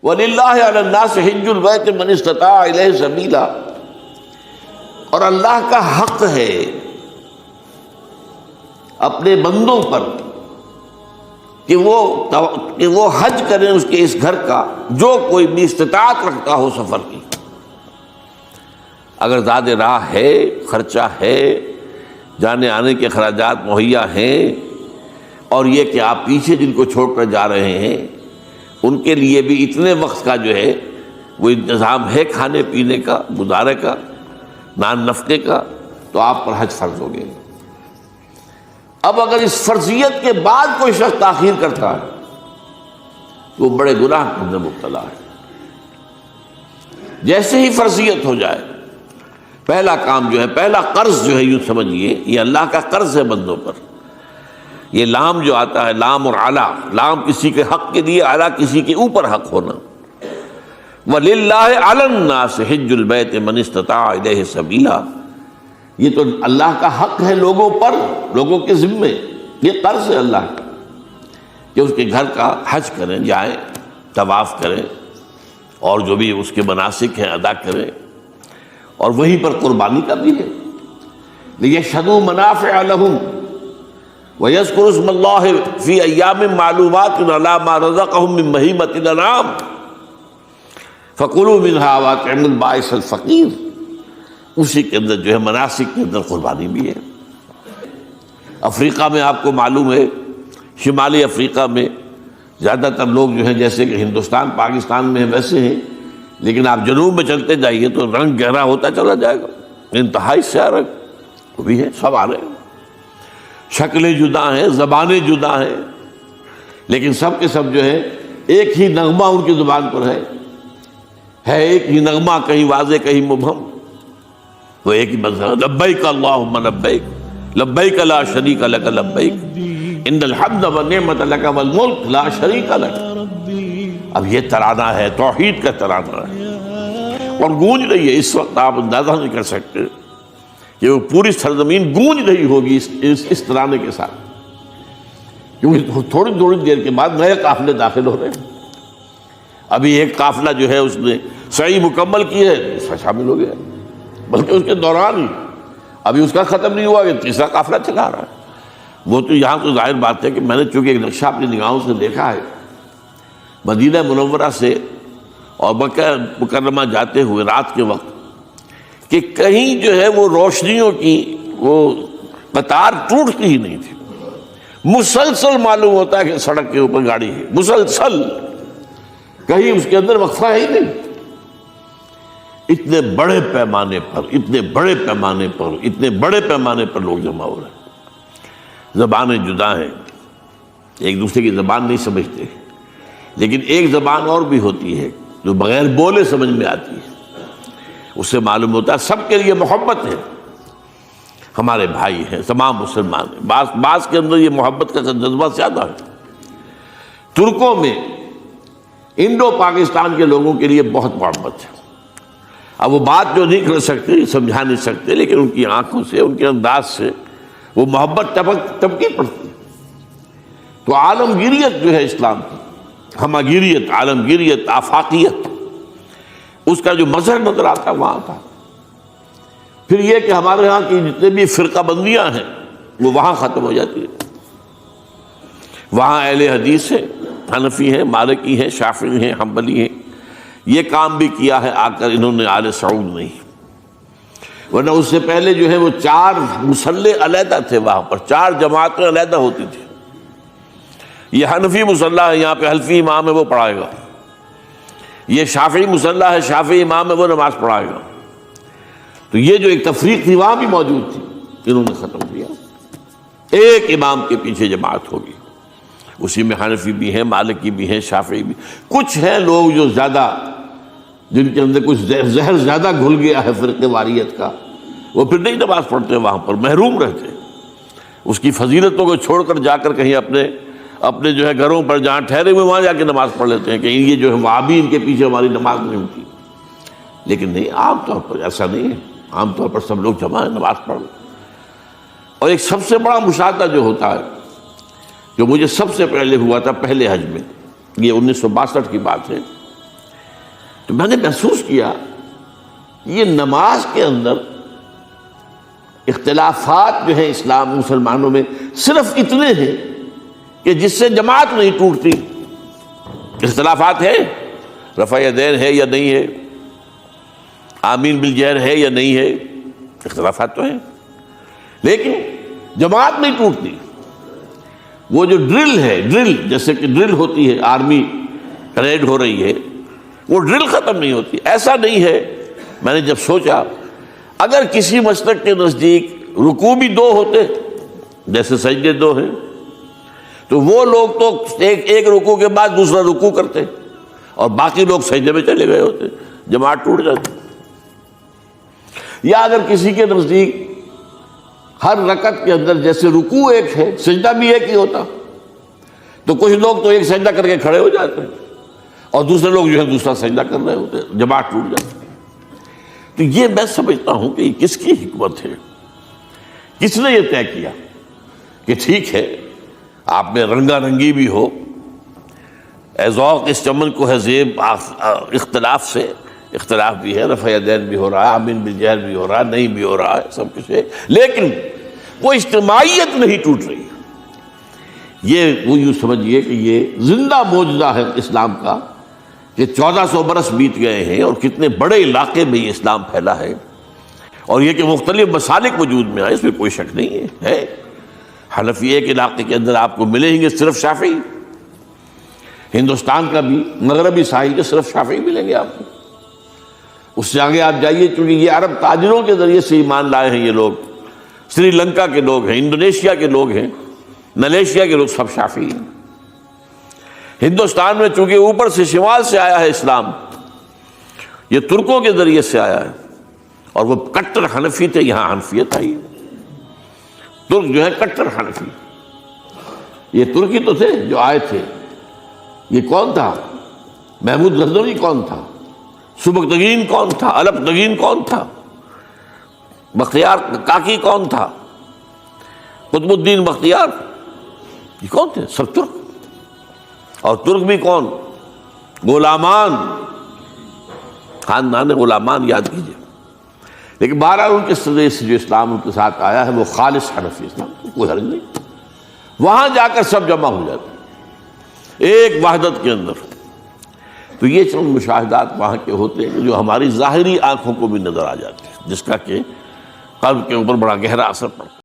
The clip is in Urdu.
وَلِلَّهِ عَلَى النَّاسِ حِجُّ الْبَيْتِ مَنِ اسْتَطَاعَ إِلَيْهِ سَبِيلًا، اور اللہ کا حق ہے اپنے بندوں پر کہ وہ حج کریں اس کے اس گھر کا جو کوئی بھی استطاعت رکھتا ہو سفر کی۔ اگر زاد راہ ہے، خرچہ ہے، جانے آنے کے اخراجات مہیا ہیں، اور یہ کہ آپ پیچھے جن کو چھوڑ کر جا رہے ہیں ان کے لیے بھی اتنے وقت کا جو ہے وہ انتظام ہے کھانے پینے کا، گزارے کا، نان نفقے کا، تو آپ پر حج فرض ہو گئے۔ اب اگر اس فرضیت کے بعد کوئی شخص تاخیر کرتا ہے تو وہ بڑے گناہ کے اندر مبتلا ہے۔ جیسے ہی فرضیت ہو جائے، پہلا کام جو ہے، پہلا قرض جو ہے، یوں سمجھیے یہ اللہ کا قرض ہے بندوں پر۔ یہ لام جو آتا ہے، لام اور اعلیٰ، لام کسی کے حق کے لیے، اعلیٰ کسی کے اوپر حق ہونا۔ وَلِلَّهِ عَلَى النَّاسِ حِجُّ الْبَيْتِ مَنِ اسْتَطَاعَ إِلَيْهِ سَبِيلًا، یہ تو اللہ کا حق ہے لوگوں پر، لوگوں کے ذمے، یہ قرض ہے اللہ کا کہ اس کے گھر کا حج کریں، جائیں، طواف کریں، اور جو بھی اس کے مناسک ہیں ادا کریں، اور وہیں پر قربانی کا بھی ہے۔ لِيَشْهَدُوا مَنَافِعَ لَهُمْ وَيَذْكُرُوا اسْمَ اللَّهِ فِي أَيَّامٍ مَّعْلُومَاتٍ عَلَىٰ مَا رَزَقَهُم مِّن بَهِيمَةِ الْأَنْعَامِ فَكُلُوا مِنْهَا وَأَطْعِمُوا الْبَائِسَ الْفَقِيرَ، اسی کے اندر جو ہے مناسک کے اندر قربانی بھی ہے۔ افریقہ میں آپ کو معلوم ہے، شمالی افریقہ میں زیادہ تر لوگ جو ہیں جیسے کہ ہندوستان پاکستان میں ویسے ہیں، لیکن آپ جنوب میں چلتے جائیے تو رنگ گہرا ہوتا چلا جائے گا، انتہائی سیاہ رنگ وہ بھی ہے، سب آ رہے ہیں، شکلیں جدا ہیں، زبانیں جدا ہیں، لیکن سب کے سب جو ہے ایک ہی نغمہ ان کی زبان پر ہے ایک ہی نغمہ، کہیں واضح کہیں مبہم، وہ ایک ہی مذہب، لبیک اللہم لبیک لبیک لا شریک لک لبیک ان الحمد والنعمت لک والملک لا شریک لک۔ اب یہ ترانہ ہے، توحید کا ترانہ ہے، اور گونج رہی ہے اس وقت، آپ اندازہ نہیں کر سکتے کہ وہ پوری سرزمین گونج رہی ہوگی اس ترانے کے ساتھ، کیونکہ تھوڑی دیر کے بعد نئے قافلے داخل ہو رہے ہیں۔ ابھی ایک قافلہ جو ہے اس نے سعی مکمل کی ہے، اس میں شامل ہو گیا، بلکہ اس کے دوران ہی ابھی اس کا ختم نہیں ہوا کہ تیسرا قافلہ چلا رہا ہے۔ وہ تو یہاں تو ظاہر بات ہے کہ میں نے چونکہ ایک نقشہ اپنی نگاہوں سے دیکھا ہے، مدینہ منورہ سے اور مکہ مکرمہ جاتے ہوئے رات کے وقت، کہ کہیں جو ہے وہ روشنیوں کی وہ قطار ٹوٹتی ہی نہیں تھی، مسلسل معلوم ہوتا ہے کہ سڑک کے اوپر گاڑی ہے، مسلسل، کہیں اس کے اندر وقفہ ہی نہیں۔ اتنے بڑے پیمانے پر لوگ جمع ہو رہے ہیں، زبانیں جدا ہیں، ایک دوسرے کی زبان نہیں سمجھتے، لیکن ایک زبان اور بھی ہوتی ہے جو بغیر بولے سمجھ میں آتی ہے، اس سے معلوم ہوتا ہے سب کے لیے محبت ہے، ہمارے بھائی ہیں، تمام مسلمان ہیں۔ بعض کے اندر یہ محبت کا جذبہ زیادہ ہے۔ ترکوں میں انڈو پاکستان کے لوگوں کے لیے بہت محبت ہے۔ اب وہ بات جو نہیں کر سکتے، سمجھا نہیں سکتے، لیکن ان کی آنکھوں سے، ان کے انداز سے وہ محبت ٹپکی پڑتی۔ تو عالمگیریت جو ہے اسلام کی، ہمگیریت، عالمگیریت، آفاقیت، اس کا جو مظہر نظر آتا وہاں تھا۔ پھر یہ کہ ہمارے ہاں کی جتنے بھی فرقہ بندیاں ہیں وہ وہاں ختم ہو جاتی ہیں۔ وہاں اہل حدیث ہیں، حنفی ہیں، مالکی ہیں، شافعی ہیں، حنبلی ہیں، یہ کام بھی کیا ہے آ کر انہوں نے آل سعود نہیں، ورنہ اس سے پہلے جو ہے وہ 4 مصلے علیحدہ تھے، وہاں پر 4 جماعتیں علیحدہ ہوتی تھی۔ یہ حنفی مصلی ہے، یہاں پہ حنفی امام ہے وہ پڑھائے گا، یہ شافعی مصلی ہے، شافعی امام ہے وہ نماز پڑھائے گا۔ تو یہ جو ایک تفریق تھی وہاں بھی موجود تھی، انہوں نے ختم کیا، ایک امام کے پیچھے جماعت ہوگی، اسی میں حنفی بھی ہیں، مالکی بھی ہیں، شافعی بھی۔ کچھ ہیں لوگ جو زیادہ، جن کے اندر کچھ زہر زیادہ گھل گیا ہے فرقے واریت کا، وہ پھر نہیں نماز پڑھتے، وہاں پر محروم رہتے، اس کی فضیلتوں کو چھوڑ کر جا کر کہیں اپنے جو ہے گھروں پر جہاں ٹھہرے ہوئے وہاں جا کے نماز پڑھ لیتے ہیں کہ یہ جو ہے وہابی ان کے پیچھے ہماری نماز نہیں ہوتی۔ لیکن نہیں، عام طور پر ایسا نہیں ہے، عام طور پر سب لوگ جمع ہیں، نماز پڑھ لیں۔ اور ایک سب سے بڑا مشاہدہ جو ہوتا ہے، جو مجھے سب سے پہلے ہوا تھا پہلے حج میں، یہ 1962 کی بات ہے، تو میں نے محسوس کیا یہ نماز کے اندر اختلافات جو ہیں اسلام مسلمانوں میں صرف اتنے ہیں کہ جس سے جماعت نہیں ٹوٹتی. اختلافات ہیں، رفع یدین ہے یا نہیں ہے، آمین بالجہر ہے یا نہیں ہے، اختلافات تو ہیں، لیکن جماعت نہیں ٹوٹتی. وہ جو ڈرل ہے، ڈرل جیسے کہ ڈرل ہوتی ہے، آرمی پریڈ ہو رہی ہے، وہ ڈرل ختم نہیں ہوتی. ایسا نہیں ہے. میں نے جب سوچا اگر کسی مسلک کے نزدیک رکوع بھی دو ہوتے جیسے سجدے دو ہیں، تو وہ لوگ تو ایک رکوع کے بعد دوسرا رکوع کرتے اور باقی لوگ سجدے میں چلے گئے ہوتے، جماعت ٹوٹ جاتی. یا اگر کسی کے نزدیک ہر رکعت کے اندر جیسے رکوع ایک ہے، سجدہ بھی ایک ہی ہوتا، تو کچھ لوگ تو ایک سجدہ کر کے کھڑے ہو جاتے ہیں اور دوسرے لوگ جو ہے دوسرا سجدہ کر رہے ہوتے ہیں، جماعت ٹوٹ جاتی. تو یہ میں سمجھتا ہوں کہ یہ کس کی حکمت ہے، کس نے یہ طے کیا کہ ٹھیک ہے آپ میں رنگا رنگی بھی ہو، اے ذوق اس چمن کو ہے زیب اختلاف سے، اختلاف بھی ہے، رفع یدین بھی ہو رہا ہے، آمین بالجہر بھی ہو رہا ہے، نہیں بھی ہو رہا ہے، سب کچھ ہے، لیکن وہ اجتماعیت نہیں ٹوٹ رہی. یہ وہ یوں سمجھیے کہ یہ زندہ معجزہ ہے اسلام کا کہ 1400 برس بیت گئے ہیں اور کتنے بڑے علاقے میں یہ اسلام پھیلا ہے، اور یہ کہ مختلف مسالک وجود میں آئے، اس میں کوئی شک نہیں ہے. حنفی ایک علاقے کے اندر آپ کو ملیں گے صرف شافعی، ہندوستان کا بھی مغربی ساحل کے صرف شافعی ملیں گے آپ کو. اس سے آگے آپ جائیے، چونکہ یہ عرب تاجروں کے ذریعے سے ایمان لائے ہیں، یہ لوگ سری لنکا کے لوگ ہیں، انڈونیشیا کے لوگ ہیں، ملیشیا کے لوگ، سب شافعی ہیں. ہندوستان میں چونکہ اوپر سے شمال سے آیا ہے اسلام، یہ ترکوں کے ذریعے سے آیا ہے، اور وہ کٹر حنفی تھے، یہاں حنفیت آئی. ترک جو ہے کٹر حنفی، یہ ترکی تو تھے جو آئے تھے. یہ کون تھا؟ محمود غزنوی کون تھا؟ سبکتگین کون تھا؟ الپتگین کون تھا؟ بختیار کاکی کون تھا؟ قطب الدین بختیار، یہ کون تھے؟ سب ترک. اور ترک بھی کون؟ غلامان، خاندان غلامان یاد کیجئے. لیکن بہرحال ان کے ذریعے سے جو اسلام ان کے ساتھ آیا ہے وہ خالص حنفی اسلام، کوئی حرج نہیں. وہاں جا کر سب جمع ہو جاتے ہیں ایک وحدت کے اندر. تو یہ چند مشاہدات وہاں کے ہوتے ہیں جو ہماری ظاہری آنکھوں کو بھی نظر آ جاتے ہیں، جس کا کہ قلب کے اوپر بڑا گہرا اثر پڑتا ہے.